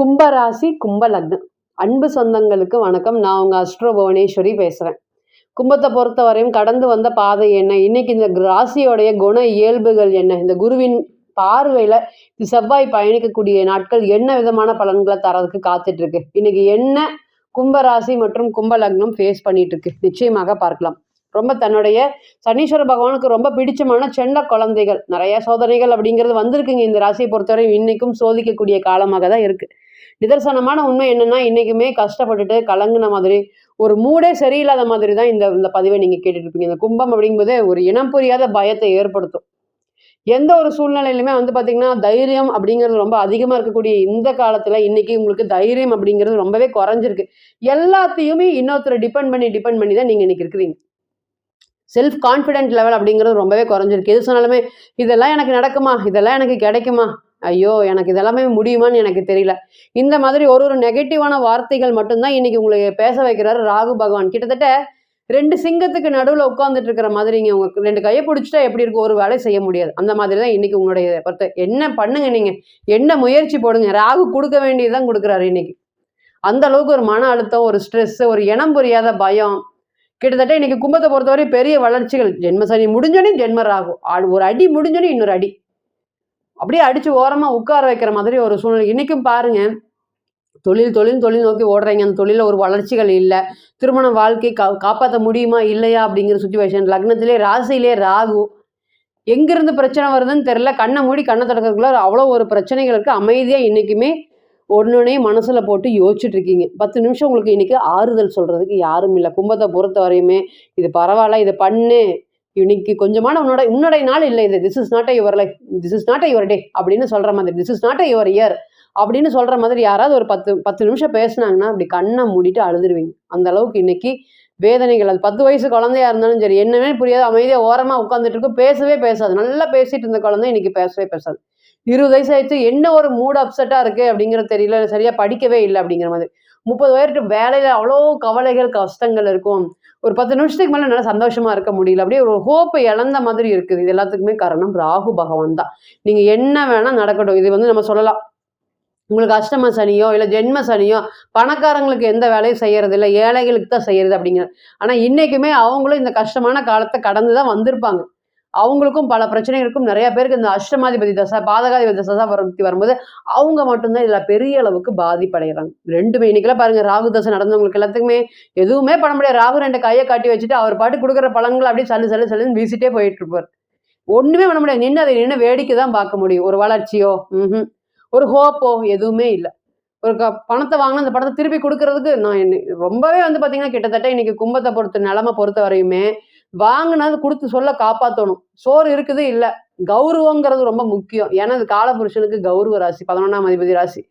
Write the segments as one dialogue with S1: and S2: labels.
S1: கும்பராசி கும்ப லக்னம். அன்பு சொந்தங்களுக்கு வணக்கம். நான் உங்க அஸ்ட்ரோ புவனேஸ்வரி பேசுறேன். கும்பத்தை பொறுத்தவரையும் கடந்து வந்த பாதை என்ன, இன்னைக்கு இந்த ராசியோடைய குண இயல்புகள் என்ன, இந்த குருவின் பார்வையில செவ்வாய் பயணிக்கக்கூடிய நாட்கள் என்ன விதமான பலன்களை தரதுக்கு காத்துட்டு இருக்கு, இன்னைக்கு என்ன கும்பராசி மற்றும் கும்ப லக்னம் ஃபேஸ் பண்ணிட்டு இருக்கு, நிச்சயமாக பார்க்கலாம். ரொம்ப தன்னுடைய சனீஸ்வர பகவானுக்கு ரொம்ப பிடிச்சமான செல்ல குழந்தைகள், நிறைய சோதனைகள் அப்படிங்கிறது வந்திருக்குங்க. இந்த ராசியை பொறுத்தவரை இன்னைக்கும் சோதிக்கக்கூடிய காலமாக தான் இருக்கு. நிதர்சனமான உண்மை என்னன்னா, இன்னைக்குமே கஷ்டப்பட்டுட்டு கலங்குன மாதிரி, ஒரு மூடே சரியில்லாத மாதிரி தான் இந்த இந்த பதிவை நீங்க கேட்டுட்டு இருப்பீங்க. இந்த கும்பம் அப்படிங்கும்போது ஒரு இனம் புரியாத பயத்தை ஏற்படுத்தும். எந்த ஒரு சூழ்நிலையிலுமே பாத்தீங்கன்னா, தைரியம் அப்படிங்கிறது ரொம்ப அதிகமா இருக்கக்கூடிய இந்த காலத்துல இன்னைக்கு உங்களுக்கு தைரியம் அப்படிங்கிறது ரொம்பவே குறைஞ்சிருக்கு. எல்லாத்தையுமே இன்னொருத்தரை டிபெண்ட் பண்ணி தான் நீங்க இன்னைக்கு இருக்கிறீங்க. செல்ஃப் கான்ஃபிடென்ட் லெவல் அப்படிங்கிறது ரொம்பவே குறைஞ்சிருக்கு. எது சொன்னாலுமே இதெல்லாம் எனக்கு நடக்குமா, இதெல்லாம் எனக்கு கிடைக்குமா, ஐயோ எனக்கு இதெல்லாமே முடியுமான்னு எனக்கு தெரியல, இந்த மாதிரி ஒரு ஒரு நெகட்டிவான வார்த்தைகள் மட்டும்தான் இன்னைக்கு உங்களை பேச வைக்கிறாரு ராகு பகவான். கிட்டத்தட்ட ரெண்டு சிங்கத்துக்கு நடுவில் உட்காந்துட்டு இருக்கிற மாதிரிங்க. உங்க ரெண்டு கையை பிடிச்சிட்டா எப்படி இருக்கும், ஒரு வேலை செய்ய முடியாது. அந்த மாதிரி தான் இன்னைக்கு உங்களுடைய பொறுத்த. என்ன பண்ணுங்க, நீங்க என்ன முயற்சி போடுங்க, ராகு கொடுக்க வேண்டியதுதான் கொடுக்குறாரு இன்னைக்கு. அந்த அளவுக்கு ஒரு மன அழுத்தம், ஒரு ஸ்ட்ரெஸ், ஒரு இனம் புரியாத பயம். கிட்டத்தட்ட இன்னைக்கு கும்பத்தை பொறுத்தவரை பெரிய வளர்ச்சிகள். ஜென்ம சனி முடிஞ்சோடனே ஜென்ம ராகு, ஒரு அடி முடிஞ்சோடனே இன்னொரு அடி, அப்படியே அடிச்சு ஓரமா உட்கார வைக்கிற மாதிரி ஒரு சூழ்நிலை. இன்னைக்கும் பாருங்க, தொழில் தொழில் தொழில் நோக்கி ஓடுறீங்க, அந்த தொழில ஒரு வளர்ச்சிகள் இல்லை. திருமண வாழ்க்கை காப்பாற்ற முடியுமா இல்லையா அப்படிங்கிற சுச்சுவேஷன். லக்னத்திலே ராசியிலே ராகு, எங்கிருந்து பிரச்சனை வருதுன்னு தெரியல. கண்ணை மூடி கண்ணை தொடக்கிறதுக்குள்ள அவ்வளோ ஒரு பிரச்சனைகளுக்கு அமைதியா இன்னைக்குமே ஒன்னொன்னையும் மனசுல போட்டு யோசிச்சுட்டு இருக்கீங்க. 10 நிமிஷம் உங்களுக்கு இன்னைக்கு ஆறுதல் சொல்றதுக்கு யாரும் இல்லை. கும்பத்தை பொறுத்த வரையுமே இது பரவாயில்ல, இதை பண்ணு, இன்னைக்கு கொஞ்சமான உன்னுடைய நாள் இல்லை இது, this is not a your life, this is not a your day அப்படின்னு சொல்ற மாதிரி, this is not a your year அப்படின்னு சொல்ற மாதிரி யாராவது ஒரு 10 நிமிஷம் பேசினாங்கன்னா அப்படி கண்ணை மூடிட்டு அழுதுருவீங்க. அந்த அளவுக்கு இன்னைக்கு வேதனைகள். அது 10 வயசு குழந்தையா இருந்தாலும் சரி, என்னவே புரியாது, அமைதியா ஓரமா உட்காந்துட்டு இருக்கும், பேசவே பேசாது. நல்லா பேசிட்டு இருந்த குழந்தை இன்னைக்கு பேசவே பேசாது. 20 வயசு ஆயிடுச்சு, என்ன ஒரு மூட் அப்செட்டா இருக்கு அப்படிங்கிறது தெரியல, சரியா படிக்கவே இல்லை அப்படிங்கிற மாதிரி. 30 வயசு வேலையில அவ்வளோ கவலைகள் கஷ்டங்கள் இருக்கும். ஒரு 10 நிமிஷத்துக்கு மேல நல்லா சந்தோஷமா இருக்க முடியல, அப்படியே ஒரு ஹோப் இழந்த மாதிரி இருக்குது. இது எல்லாத்துக்குமே காரணம் ராகு பகவான் தான். நீங்க என்ன வேணா நடக்கட்டும், இது நம்ம சொல்லலாம், உங்களுக்கு அஷ்டம சனியோ இல்லை ஜென்ம சனியோ பணக்காரங்களுக்கு எந்த வேலையும் செய்யறது இல்லை, ஏழைகளுக்கு தான் செய்யறது அப்படிங்கிறது. ஆனா இன்னைக்குமே அவங்களும் இந்த கஷ்டமான காலத்தை கடந்து தான் வந்திருப்பாங்க. அவங்களுக்கும் பல பிரச்சனைகளுக்கும் நிறைய பேருக்கு இந்த அஷ்டமாதிபதி தசை பாதகாதிபதி தசை வரும்போது அவங்க மட்டும்தான் இதுல பெரிய அளவுக்கு பாதிப்படைகிறாங்க. ரெண்டுமே இன்னைக்கெல்லாம் பாருங்க, ராகு தசை நடந்தவங்களுக்கு எல்லாத்துக்குமே எதுவுமே பண்ண முடியாது. ராகு 2 கையை காட்டி வச்சுட்டு அவர் பாட்டு கொடுக்குற பழங்களை அப்படியே சல்லுன்னு வீசிட்டே போயிட்டு இருப்பார். ஒண்ணுமே பண்ண முடியாது. அதை நின்று வேடிக்கை தான் பார்க்க முடியும். ஒரு வளர்ச்சியோ ஒரு ஹோப்போ எதுவுமே இல்லை. ஒரு பணத்தை வாங்கினா அந்த பணத்தை திருப்பி கொடுக்கறதுக்கு நான் ரொம்பவே பாத்தீங்கன்னா, கிட்டத்தட்ட இன்னைக்கு கும்பத்தை நிலைமை பொறுத்த வரையுமே வாங்கினது கொடுத்து சொல்ல காப்பாற்றணும். சோறு இருக்குது இல்லை, கௌரவங்கிறது ரொம்ப முக்கியம். ஏன்னா அது காலபுருஷனுக்கு கௌரவ ராசி, 11ஆம் அதிபதி ராசி.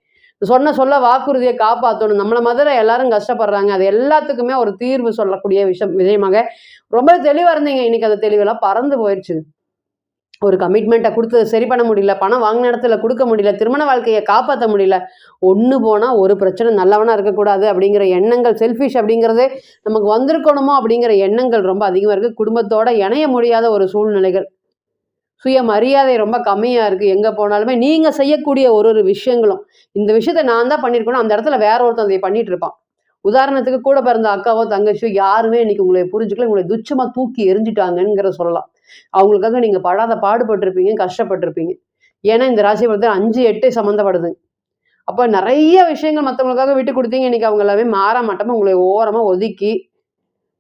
S1: சொல்ல வாக்குறுதியை காப்பாற்றணும். நம்மள மாதிரி எல்லாரும் கஷ்டப்படுறாங்க, அது எல்லாத்துக்குமே ஒரு தீர்வு சொல்லக்கூடிய விஷயமாக ரொம்ப தெளிவா இருந்தீங்க. இன்னைக்கு அந்த தெளிவெல்லாம் பறந்து போயிடுச்சு. ஒரு கமிட்மெண்ட்டை கொடுத்து சரி பண்ண முடியல, பணம் வாங்கின இடத்துல கொடுக்க முடியல, திருமண வாழ்க்கையை காப்பாற்ற முடியல. ஒன்று போனால் ஒரு பிரச்சனை, நல்லவனாக இருக்கக்கூடாது அப்படிங்கிற எண்ணங்கள், செல்ஃபிஷ் அப்படிங்கிறதே நமக்கு வந்திருக்கணுமோ அப்படிங்கிற எண்ணங்கள் ரொம்ப அதிகமாக இருக்குது. குடும்பத்தோட இணைய முடியாத ஒரு சூழ்நிலைகள், சுய மரியாதை ரொம்ப கம்மியாக இருக்குது. எங்கே போனாலுமே நீங்கள் செய்யக்கூடிய ஒரு விஷயங்களும், இந்த விஷயத்த நான் தான் பண்ணியிருக்கணும், அந்த இடத்துல வேற ஒருத்தன் அதை பண்ணிட்டு இருப்பான். உதாரணத்துக்கு கூட பிறந்த அக்காவோ தங்கச்சியோ யாருமே இன்னைக்கு உங்களை புரிஞ்சுக்கல, உங்களை துச்சமாக தூக்கி எரிஞ்சிட்டாங்கங்கிற சொல்லலாம். அவங்களுக்காக நீங்க படாத பாடுபட்டிருப்பீங்க, கஷ்டப்பட்டிருப்பீங்க. ஏன்னா இந்த ராசியை பொறுத்த 5, 8 சம்மந்தப்படுது. அப்போ நிறைய விஷயங்கள் மற்றவங்களுக்காக விட்டு கொடுத்தீங்க. இன்னைக்கு அவங்க எல்லாமே மாற மாட்டோமா உங்களை ஓரமா ஒதுக்கி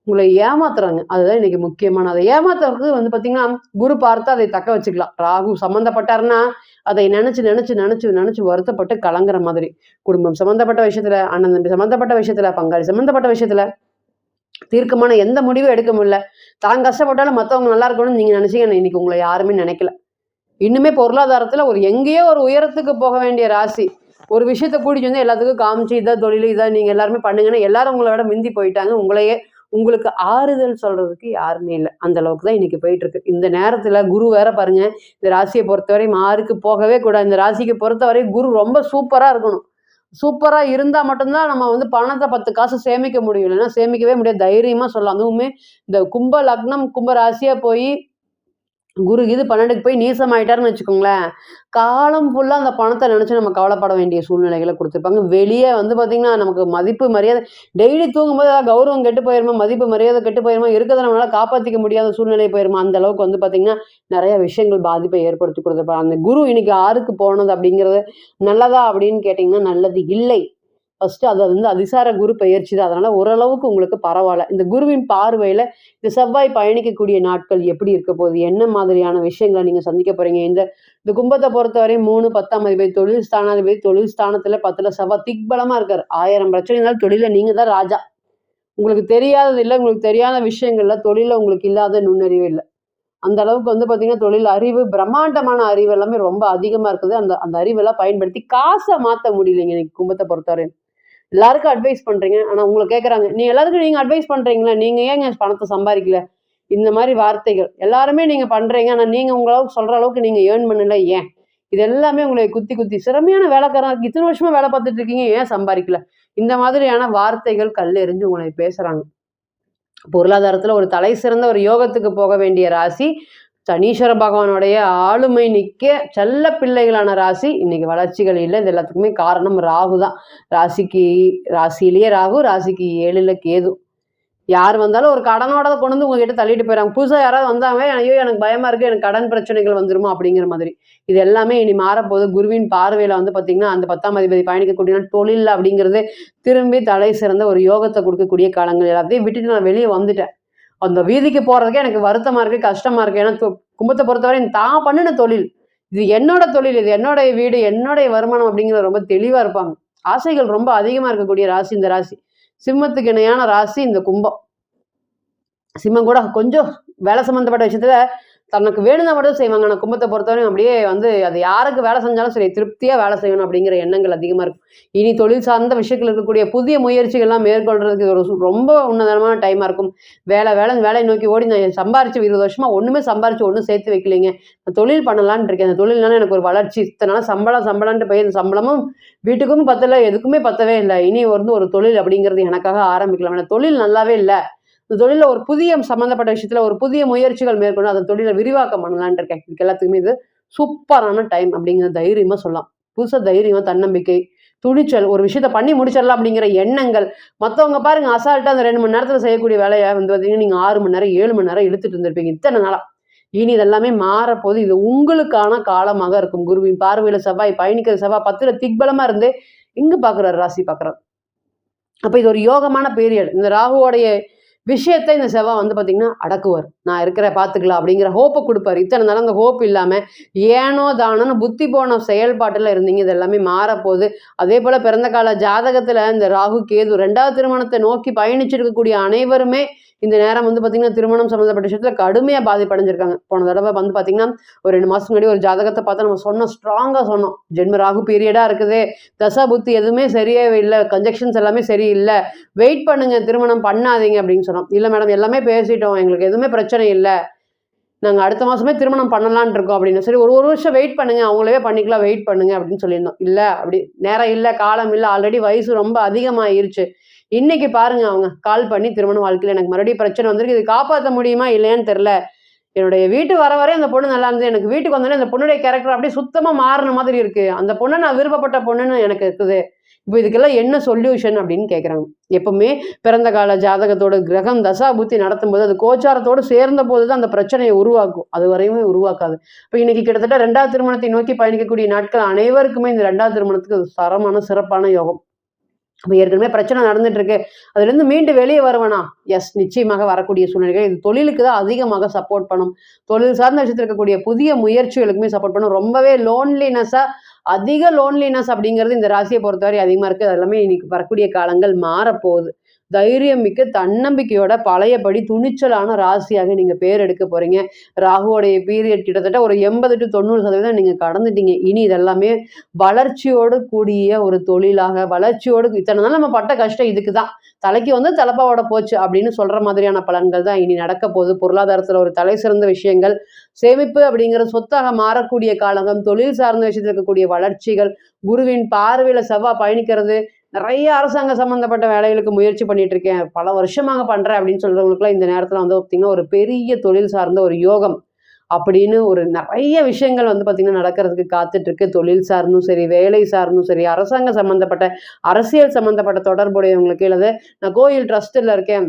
S1: உங்களை ஏமாத்துறாங்க. அதுதான் இன்னைக்கு முக்கியமான. அதை ஏமாத்துறது பாத்தீங்கன்னா, குரு பார்த்து அதை தக்க வச்சுக்கலாம். ராகு சம்மந்தப்பட்டாருன்னா அதை நினைச்சு வருத்தப்பட்டு கலங்குற மாதிரி. குடும்பம் சம்மந்தப்பட்ட விஷயத்துல, அண்ணன் தம்பி சம்மந்தப்பட்ட விஷயத்துல, பங்காளி சம்மந்தப்பட்ட விஷயத்துல தீர்க்கமான எந்த முடிவும் எடுக்க முடியல. தான் கஷ்டப்பட்டாலும் மற்றவங்க நல்லா இருக்கணும்னு நீங்க நினைச்சீங்க, இன்னைக்கு உங்களை யாருமே நினைக்கல. இன்னுமே பொருளாதாரத்துல எங்கேயோ ஒரு உயரத்துக்கு போக வேண்டிய ராசி, ஒரு விஷயத்த கூட்டிட்டு வந்து எல்லாத்துக்கும் காமிச்சு இதான் தொழில், இதான் நீங்க எல்லாருமே பண்ணுங்கன்னா எல்லாரும் உங்களோட மிந்தி போயிட்டாங்க. உங்களுக்கு ஆறுதல் சொல்றதுக்கு யாருமே இல்லை. அந்த அளவுக்கு தான் இன்னைக்கு போயிட்டு இருக்கு. இந்த நேரத்துல குரு வேற பாருங்க, இந்த ராசியை பொறுத்தவரை மாறுக்கு போகவே கூடாது. இந்த ராசிக்கு பொறுத்தவரை குரு ரொம்ப சூப்பரா இருக்கணும். சூப்பரா இருந்தா மட்டும்தான் நம்ம பணத்தை 10 காசு சேமிக்க முடியும், இல்லைன்னா சேமிக்கவே முடியாது. தைரியமா சொல்லலாம். அதுவுமே இந்த கும்ப லக்னம் கும்ப ராசியா போய் குரு இது 12க்கு போய் நீசமாயிட்டாருன்னு வச்சுக்கோங்களேன், காலம் ஃபுல்லா அந்த பணத்த நெனச்சு நம்ம கவலைப்பட வேண்டிய சூழ்நிலைகள குடுத்துருப்பாங்க. வெளிய வந்து பார்த்தீங்கன்னா, நமக்கு மதிப்பு, மரியாதை டெய்லி தூங்கும்போது கௌரவம் கெட்டு போயிருமா, மதிப்பு, மரியாதை கெட்டு போயிருமா, இருக்கிறத நம்மளால காப்பாத்திக்க முடியாத சூழ்நிலை போயிருமா, அந்த அளவுக்கு வந்து பார்த்தீங்கன்னா, நெறைய விஷயங்கள் பாதிப்பை ஏற்படுத்தி குடுத்துருப்பாங்க. அந்த குரு இன்னைக்கு 6க்கு போனது அப்படிங்கிறது நல்லதா அப்படின்னு கேட்டீங்கன்னா, நல்லது இல்லை. ஃபர்ஸ்ட்டு அது வந்து அதிசார குரு பெயர்ச்சி தான். அதனால ஓரளவுக்கு உங்களுக்கு பரவால்ல. இந்த குருவின் பார்வையில இந்த செவ்வாய் பயணிக்கக்கூடிய நாட்கள் எப்படி இருக்க போகுது? என்ன மாதிரியான விஷயங்கள நீங்க சந்திக்க போறீங்க? இந்த இந்த கும்பத்த பொறுத்தவரையும் 3, 10ஆம் அதிபதி, தொழில் ஸ்தானாதிபதி, தொழில் ஸ்தானத்துல 10ல செவ்வாய் திக்பலமா இருக்காரு. 1000 பிரச்சனை இருந்தாலும் தொழில்ல நீங்க தான் ராஜா. உங்களுக்கு தெரியாதது இல்ல, உங்களுக்கு தெரியாத விஷயங்கள்ல தொழில்ல உங்களுக்கு இல்லாத நுண்ணறிவே இல்ல. அந்த அளவுக்கு வந்து பார்த்தீங்கன்னா, தொழில் அறிவு, பிரம்மாண்டமான அறிவு எல்லாமே ரொம்ப அதிகமா இருக்குது. அந்த அந்த அறிவெல்லாம் பயன்படுத்தி காச மாத்த முடியலைங்க இன்னைக்கு கும்பத்த பொறுத்தவரையும். எல்லாருக்கும் அட்வைஸ் பண்றீங்க. ஆனா உங்கள கேட்கறாங்க. எல்லாருக்கும் நீங்க அட்வைஸ் பண்றீங்கல்ல, நீங்க ஏங்க பணத்த சம்பாரிக்கல? இந்த மாரி வார்த்தைகள். எல்லாருமே நீங்க பண்றீங்க. ஆனா நீங்க உங்க அளவுக்கு சொல்ற அளவுக்கு நீங்க ஏர்ன் பண்ணல ஏன்? இது எல்லாமே உங்களை குத்தி குத்தி திறமையான வேலைக்காரனா இருக்கு. இத்தன வருஷமா வேலை பார்த்துட்டு இருக்கீங்க. ஏன் சம்பாரிக்கல? இந்த மாதிரியான வார்த்தைகள் கல்லெறிஞ்சு உங்களை பேசுறாங்க. பொருளாதாரத்துல ஒரு தலை சிறந்த ஒரு யோகத்துக்கு போக வேண்டிய ராசி, சனீஸ்வர பகவானுடைய ஆளுமை நிக்க செல்ல பிள்ளைகளான ராசி, இன்னைக்கு வளர்ச்சிகள் இல்ல. இது எல்லாத்துக்குமே காரணம் ராகு தான். ராசியிலேயே ராகு, ராசிக்கு 7ல கேது. யார் வந்தாலும் ஒரு கடனோட கொண்டு வந்து உங்ககிட்ட தள்ளிட்டு போயிறாங்க. புதுசா யாராவது வந்தாங்க, ஐயோ எனக்கு பயமா இருக்கு, எனக்கு கடன் பிரச்சனைகள் வந்துருமா அப்படிங்கிற மாதிரி. இது எல்லாமே இனி மாறப்போகுது. குருவின் பார்வையில வந்து பார்த்தீங்கன்னா, அந்த 10ஆம் அதிபதி பயணிக்கக்கூடிய தொழில் அப்படிங்கிறது திரும்பி தலை சிறந்த ஒரு யோகத்த குடுக்கக்கூடிய காலங்கள். எல்லாத்தையும் விட்டுட்டு நான் வெளிய வந்துட்டேன். அந்த வீதிக்கு போறதுக்கே எனக்கு வருத்தமா இருக்கு, கஷ்டமா இருக்கு. ஏன்னா கும்பத்த பொறுத்தவரையும் தான் பண்ணுன தொழில். இது என்னோட தொழில், இது என்னோடைய வீடு, என்னுடைய வருமானம் அப்படிங்கிறது ரொம்ப தெளிவா இருப்பாங்க. ஆசைகள் ரொம்ப அதிகமா இருக்கக்கூடிய ராசி இந்த ராசி. சிம்மத்துக்கு இணையான ராசி இந்த கும்பம். சிம்மம் கூட கொஞ்சம் வேலை சம்மந்தப்பட்ட விஷயத்துல தனக்கு வேணும்னா மட்டும் செய்வாங்க. ஆனா கும்பத்த பொறுத்தவரையும் அப்படியே வந்து அது யாருக்கு வேலை செஞ்சாலும் சரி, திருப்தியா வேலை செய்யணும் அப்படிங்கிற எண்ணங்கள் அதிகமா இருக்கும். இனி தொழில் சார்ந்த விஷயத்துல இருக்கக்கூடிய புதிய முயற்சிகள்லாம் மேற்கொள்றதுக்கு ஒரு ரொம்ப உன்னதமான டைமா இருக்கும். வேலையை நோக்கி ஓடி நான் சம்பாரிச்சு 20 வருஷமா ஒண்ணுமே சம்பாரிச்சு ஒண்ணும் சேர்த்து வைக்கலைங்க. நான் தொழில் பண்ணலான்னு இருக்கேன். அந்த தொழில்னால எனக்கு ஒரு வளர்ச்சி. இத்தன நாள் சம்பளம்ன்ட்டு போய் அந்த சம்பளமும் வீட்டுக்கும் பத்தல, எதுக்குமே பத்தவே இல்ல. இனி வந்து ஒரு தொழில் அப்படிங்கிறது எனக்காக ஆரம்பிக்கலாம். ஏன்னா தொழில் நல்லாவே இல்ல. இந்த தொழில்ல ஒரு புதிய சம்மந்தப்பட்ட விஷயத்துல ஒரு புதிய முயற்சிகள் மேற்கொண்டு அந்த தொழிலை விரிவாக்கம் பண்ணலான்னு இருக்கேன். இதுக்கு எல்லாத்துக்குமே இது சூப்பரான டைம் அப்படிங்கிற தைரியமா சொல்லலாம். புதுசா தைரியமா, தன்னம்பிக்கை, துணிச்சல், ஒரு விஷயத்த பண்ணி முடிச்சிடலாம் அப்படிங்கிற எண்ணங்கள். மத்தவங்க பாருங்க அசால்ட்டா அந்த 2 மணி நேரத்துல செய்யக்கூடிய வேலைய வந்து பார்த்தீங்கன்னா, நீங்க 6 மணி நேரம், 7 மணி நேரம் இழுத்துட்டு இருந்திருப்பீங்க இத்தன நாளா. இனி இதெல்லாமே மாறப்போது. இது உங்களுக்கான காலமாக இருக்கும். குருவின் பார்வையில செவ்வாய் பயணிக்கிற செவ்வாய் 10ல திக்பலமா இருந்து இங்க பார்க்குறாரு, ராசி பார்க்குறாரு. அப்ப இது ஒரு யோகமான பீரியட். இந்த ராகுவோடைய விஷயத்த இந்த செவ்வாய் வந்து பார்த்தீங்கன்னா அடக்குவார். நான் இருக்கிறேன் பார்த்துக்கலாம் அப்படிங்கிற ஹோப்ப குடுப்பாரு. இத்தனை நாள் அந்த ஹோப் இல்லாம ஏனோ தானோன்னு புத்தி போன செயல்பாட்டுல இருந்தீங்க. இது எல்லாமே மாறப்போகுது. அதே போல பிறந்த கால ஜாதகத்துல இந்த ராகு, கேது 2வது திருமணத்தை நோக்கி பயணிச்சிருக்கக்கூடிய அனைவருமே இந்த நேரம் வந்து பார்த்தீங்கன்னா, திருமணம் சம்மந்தப்பட்ட விஷயத்துல கடுமையா பாதிப்படைஞ்சிருக்காங்க. போன தடவ வந்து பார்த்தீங்கன்னா, ஒரு 2 மாசத்துக்கு முன்னாடி ஒரு ஜாதகத்த பார்த்தா நம்ம சொன்னோம், ஸ்ட்ராங்கா சொன்னோம். ஜென்ம ராகு பீரியடா இருக்குது. தசா புத்தி எதுவுமே சரியாவே இல்ல. கன்ஜெக்ஷன்ஸ் எல்லாமே சரியில்ல. வெயிட் பண்ணுங்க, திருமணம் பண்ணாதீங்க அப்படின்னு சொன்னோம். இல்ல மேடம் எல்லாமே பேசிட்டோம். எங்களுக்கு எதுவுமே பிரச்சனை இல்ல. நாங்க அடுத்த மாசமே திருமணம் பண்ணலாம்னு இருக்கோம் அப்படின்னு. சரி ஒரு வருஷம் வெயிட் பண்ணுங்க. அவங்களவே பண்ணிக்கலாம், வெயிட் பண்ணுங்க அப்படின்னு சொல்லியிருந்தோம். இல்ல அப்படி நேரம் இல்ல, காலம் இல்ல. ஆல்ரெடி வயசு ரொம்ப அதிகமாயிருச்சு. இன்னைக்கு பாருங்க அவங்க கால் பண்ணி திருமண வாழ்க்கையில எனக்கு மறுபடியும் பிரச்சனை வந்திருக்கு. இது காப்பாத்த முடியுமா இல்லையான்னு தெரியல. என்னுடைய வீட்டு வர வரை அந்த பொண்ணு நல்லா இருந்தது. எனக்கு வீட்டுக்கு வந்தோனே அந்த பொண்ணுடைய கேரக்டர் அப்படியே சுத்தமா மாறுன மாதிரி இருக்கு. அந்த பொண்ண நான் விருப்பப்பட்ட பொண்ணுன்னு எனக்கு இருக்குது. இப்போ இதுக்கெல்லாம் என்ன சொல்யூஷன் அப்படின்னு கேட்குறாங்க. எப்பவுமே பிறந்த கால ஜாதகத்தோட கிரகம் தசா புத்தி நடத்தும்போது அது கோச்சாரத்தோடு சேர்ந்த போது தான் அந்த பிரச்சனையை உருவாக்கும். அது வரையுமே உருவாக்காது. இப்போ இன்னைக்கு கிட்டத்தட்ட 2வது திருமணத்தை நோக்கி பயணிக்கக்கூடிய நாட்கள் அனைவருக்குமே இந்த 2வது திருமணத்துக்கு தரமான சிறப்பான யோகம். அப்ப ஏற்கனவே பிரச்சனை நடந்துட்டு இருக்கு. அதுலேருந்து மீண்டு வெளியே வருவேனா? எஸ், நிச்சயமாக வரக்கூடிய சூழ்நிலைகள். இது தொழிலுக்கு தான் அதிகமாக சப்போர்ட் பண்ணும். தொழில் சார்ந்த விஷயத்துல இருக்கக்கூடிய புதிய முயற்சிகளுக்குமே சப்போர்ட் பண்ணும். ரொம்பவே அதிக லோன்லினஸ் அப்படிங்கிறது இந்த ராசியை பொறுத்தவரை அதிகமா இருக்கு. அது எல்லாமே இன்னைக்கு வரக்கூடிய காலங்கள் மாறப்போகுது. தைரியம் மிக்க தன்னம்பிக்கையோட பழையபடி துணிச்சலான ராசியாக நீங்க பேர் எடுக்க போறீங்க. ராகுவோடைய பீரியட் கிட்டத்தட்ட ஒரு 80 to 90% நீங்க கடந்துட்டீங்க. இனி இதெல்லாமே வளர்ச்சியோடு கூடிய ஒரு தொழிலாக, வளர்ச்சியோடு இத்தனை நாள் நம்ம பட்ட கஷ்டம் இதுக்கு தான். தலைக்கு வந்து தலப்பாவோட போச்சு அப்படின்னு சொல்ற மாதிரியான பலன்கள் தான் இனி நடக்க போகுது. பொருளாதாரத்துல ஒரு தலை சிறந்த விஷயங்கள், சேமிப்பு அப்படிங்கிற சொத்தாக மாறக்கூடிய காலகம், தொழில் சார்ந்த விஷயத்துல இருக்கக்கூடிய வளர்ச்சிகள், குருவின் பார்வையில செவ்வாய் பயணிக்கிறது, நிறைய அரசாங்க சம்பந்தப்பட்ட வேலைகளுக்கு முயற்சி பண்ணிட்டு இருக்கேன், பல வருஷமாக பண்றேன் அப்படின்னு சொல்றவங்களுக்குலாம் இந்த நேரத்துல வந்து பார்த்தீங்கன்னா ஒரு பெரிய தொழில் சார்ந்த ஒரு யோகம் அப்படின்னு ஒரு நிறைய விஷயங்கள் வந்து பார்த்தீங்கன்னா நடக்கிறதுக்கு காத்துட்டு இருக்கு. தொழில் சார்ந்தும் சரி, வேலை சார்ந்தும் சரி, அரசாங்க சம்மந்தப்பட்ட, அரசியல் சம்மந்தப்பட்ட தொடர்புடையவங்களுக்கு, அல்லது நான் கோயில் ட்ரஸ்ட்ல இருக்கேன்,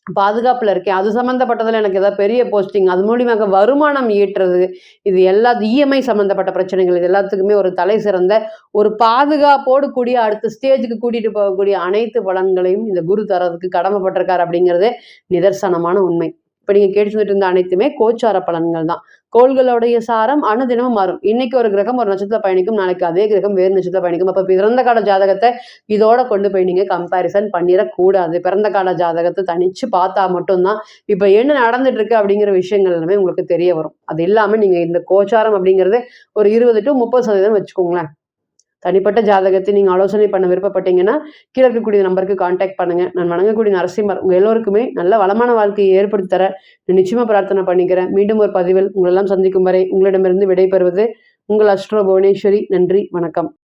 S1: பாதுகாப்புல இருக்கேன், அது சம்மந்தப்பட்டதுல எனக்கு ஏதாவது பெரிய போஸ்டிங், அது மூலியமாக வருமானம் ஈட்டுறது, இது எல்லா இஎம்ஐ சம்மந்தப்பட்ட பிரச்சனைகள், இது எல்லாத்துக்குமே ஒரு தலை சிறந்த ஒரு பாதுகாப்போடு கூடிய அடுத்த ஸ்டேஜுக்கு கூட்டிட்டு போகக்கூடிய அனைத்து பலன்களையும் இந்த குரு தரதுக்கு கடமைப்பட்டிருக்காரு அப்படிங்கிறது நிதர்சனமான உண்மை. இப்ப நீங்க கேட்டுட்டு இருந்த அனைத்துமே கோச்சார பலன்கள் தான். கோள்களுடைய சாரம் அனுதினமும் மாறும். இன்னைக்கு ஒரு கிரகம் ஒரு நட்சத்திரத்துல பயணிக்கும், நாளைக்கு அதே கிரகம் வேறு நட்சத்திரத்துல பயணிக்கும். அப்ப பிறந்த கால ஜாதகத்தை இதோட கொண்டு போய் நீங்க கம்பேரிசன் பண்ணிடக்கூடாது. பிறந்த கால ஜாதகத்தை தனிச்சு பார்த்தா மட்டும்தான் இப்ப என்ன நடந்துட்டு இருக்கு அப்படிங்கிற விஷயங்கள் எல்லாமே உங்களுக்கு தெரிய வரும். அது இல்லாம நீங்க இந்த கோச்சாரம் அப்படிங்கிறது ஒரு 20 to 30% வச்சுக்கோங்களேன். தனிப்பட்ட ஜாதகத்தை நீங்க ஆலோசனை பண்ண விருப்பப்பட்டீங்கன்னா கீழே இருக்கக்கூடிய நம்பருக்கு கான்டாக்ட் பண்ணுங்க. நான் வணங்கக்கூடிய நரசிம்மர் உங்க எல்லோருக்குமே நல்ல வளமான வாழ்க்கையை ஏற்படுத்தி தர நிச்சயமா பிரார்த்தனை பண்ணிக்கிறேன். மீண்டும் ஒரு பதிவில் உங்களெல்லாம் சந்திக்கும் வரை உங்களிடமிருந்து விடைபெறுவது உங்கள் அஸ்ட்ரோ புவனேஸ்வரி. நன்றி, வணக்கம்.